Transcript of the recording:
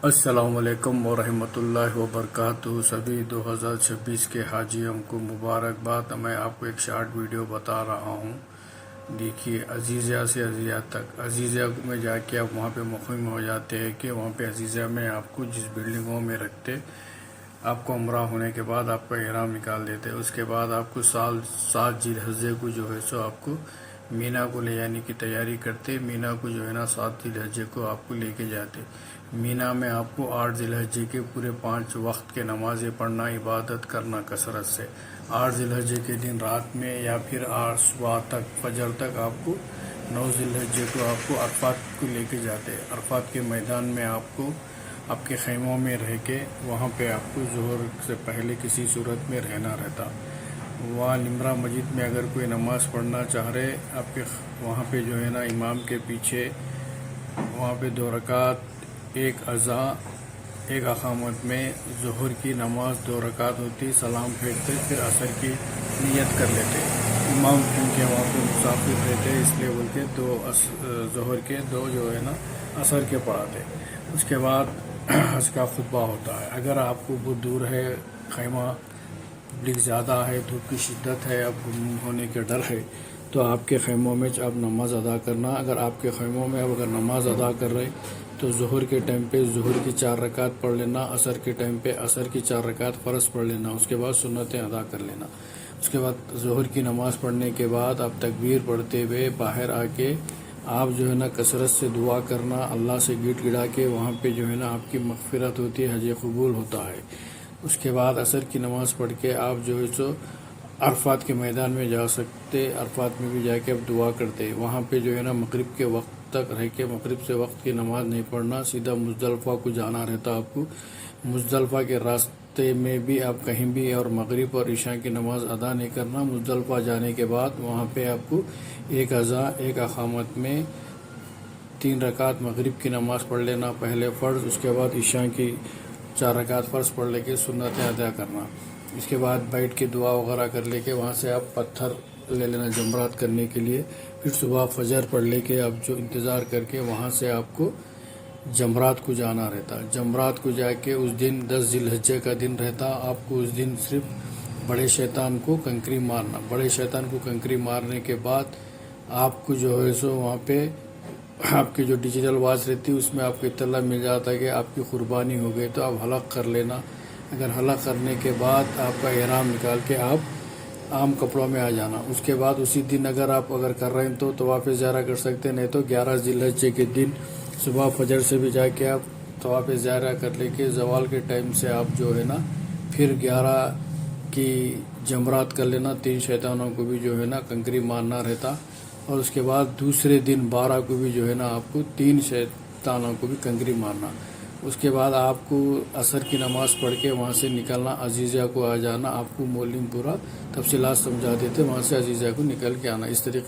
السلام علیکم ورحمۃ اللہ وبرکاتہ۔ سبھی 2026 کے حاجیوں کو مبارکباد۔ میں آپ کو ایک شارٹ ویڈیو بتا رہا ہوں، دیکھیے عزیزیہ سے عزیزیہ تک۔ عزیزیہ میں جا کے آپ وہاں پہ مقیم ہو جاتے ہیں کہ وہاں پہ عزیزیہ میں آپ کو جس بلڈنگوں میں رکھتے، آپ کو عمرہ ہونے کے بعد آپ کا احرام نکال دیتے، اس کے بعد آپ کو 7 ذی الحجہ کو جو ہے سو آپ کو مینا کو لے جانے کی تیاری کرتے۔ مینا کو جو ہے نا 7 ذی الحجہ کو آپ کو لے کے جاتے۔ مینا میں آپ کو 8 ذی الحجہ کے پورے 5 وقت کے نمازیں پڑھنا، عبادت کرنا کثرت سے۔ 8 ذی الحجہ کے دن رات میں یا پھر صبح تک فجر تک آپ کو 9 ذی الحجہ کو آپ کو عرفات کو لے کے جاتے۔ عرفات کے میدان میں آپ کو آپ کے خیموں میں رہ کے وہاں پہ آپ کو ظہر سے پہلے کسی صورت میں رہنا رہتا۔ وہاں نمرہ مسجد میں اگر کوئی نماز پڑھنا چاہ رہے، آپ کے وہاں پہ جو ہے نا امام کے پیچھے وہاں پہ 2 رکعت، ایک اذا ایک اقامت میں ظہر کی نماز 2 رکعت ہوتی، سلام پھیرتے، پھر عصر کی نیت کر لیتے۔ امام کیونکہ وہاں پہ مسافر رہتے اس لیے بول کے 2 ظہر کے 2 جو ہے نا عصر کے پڑھاتے۔ اس کے بعد حج کا خطبہ ہوتا ہے۔ اگر آپ کو بہت دور ہے، خیمہ پبلک زیادہ ہے، دھوپ کی شدت ہے، اب گم ہونے کے ڈر ہے، تو آپ کے خیموں میں آپ نماز ادا کرنا۔ اگر آپ کے خیموں میں اگر نماز ادا کر رہے تو ظہر کے ٹائم پہ ظہر کی 4 رکعت پڑھ لینا، عصر کے ٹائم پہ عصر کی 4 رکعت فرض پڑھ لینا، اس کے بعد سنتیں ادا کر لینا۔ اس کے بعد ظہر کی نماز پڑھنے کے بعد آپ تکبیر پڑھتے ہوئے باہر آ کے آپ جو ہے نا کثرت سے دعا کرنا، اللہ سے گڑ گڑا کے وہاں پہ جو ہے نا آپ کی مغفرت ہوتی ہے، حج قبول ہوتا ہے۔ اس کے بعد عصر کی نماز پڑھ کے آپ جو ہے سو عرفات کے میدان میں جا سکتے۔ عرفات میں بھی جا کے آپ دعا کرتے۔ وہاں پہ جو ہے نا مغرب کے وقت تک رہ کے مغرب سے وقت کی نماز نہیں پڑھنا، سیدھا مزدلفہ کو جانا رہتا آپ کو۔ مزدلفہ کے راستے میں بھی آپ کہیں بھی اور مغرب اور عشاء کی نماز ادا نہیں کرنا۔ مزدلفہ جانے کے بعد وہاں پہ آپ کو ایک اذا ایک اقامت میں 3 رکعت مغرب کی نماز پڑھ لینا، پہلے فرض، اس کے بعد عشاء کی 4 رکعت فرض پڑھ لے کے سنتیں ادا کرنا۔ اس کے بعد بیٹھ کے دعا وغیرہ کر لے کے وہاں سے آپ پتھر لے لینا جمرات کرنے کے لیے۔ پھر صبح فجر پڑھ لے کے آپ جو انتظار کر کے وہاں سے آپ کو جمرات کو جانا رہتا۔ جمرات کو جا کے اس دن 10 ذی الحجہ کا دن رہتا، آپ کو اس دن صرف بڑے شیطان کو کنکری مارنا۔ بڑے شیطان کو کنکری مارنے کے بعد آپ کو جو ہے سو وہاں پہ آپ کی جو ڈیجیٹل واچ رہتی اس میں آپ کو اطلاع مل جاتا ہے کہ آپ کی قربانی ہو گئی، تو آپ حلق کر لینا۔ اگر حلق کرنے کے بعد آپ کا احرام نکال کے آپ عام کپڑوں میں آ جانا۔ اس کے بعد اسی دن اگر کر رہے ہیں تو طواف زیارہ کر سکتے، نہیں تو 11 ذی الحجہ کے دن صبح فجر سے بھی جا کے آپ طواف زیارہ کر لے کے زوال کے ٹائم سے آپ جو ہے نا پھر 11 کی جمرات کر لینا۔ 3 شیطانوں کو بھی جو ہے نا کنکری مارنا رہتا، اور اس کے بعد دوسرے دن 12 کو بھی جو ہے نا آپ کو 3 شیطانوں کو بھی کنکری مارنا۔ اس کے بعد آپ کو عصر کی نماز پڑھ کے وہاں سے نکلنا، عزیزیہ کو آ جانا۔ آپ کو مولم پورا تفصیلات سمجھا دیتے، وہاں سے عزیزیہ کو نکل کے آنا۔ اس طریقے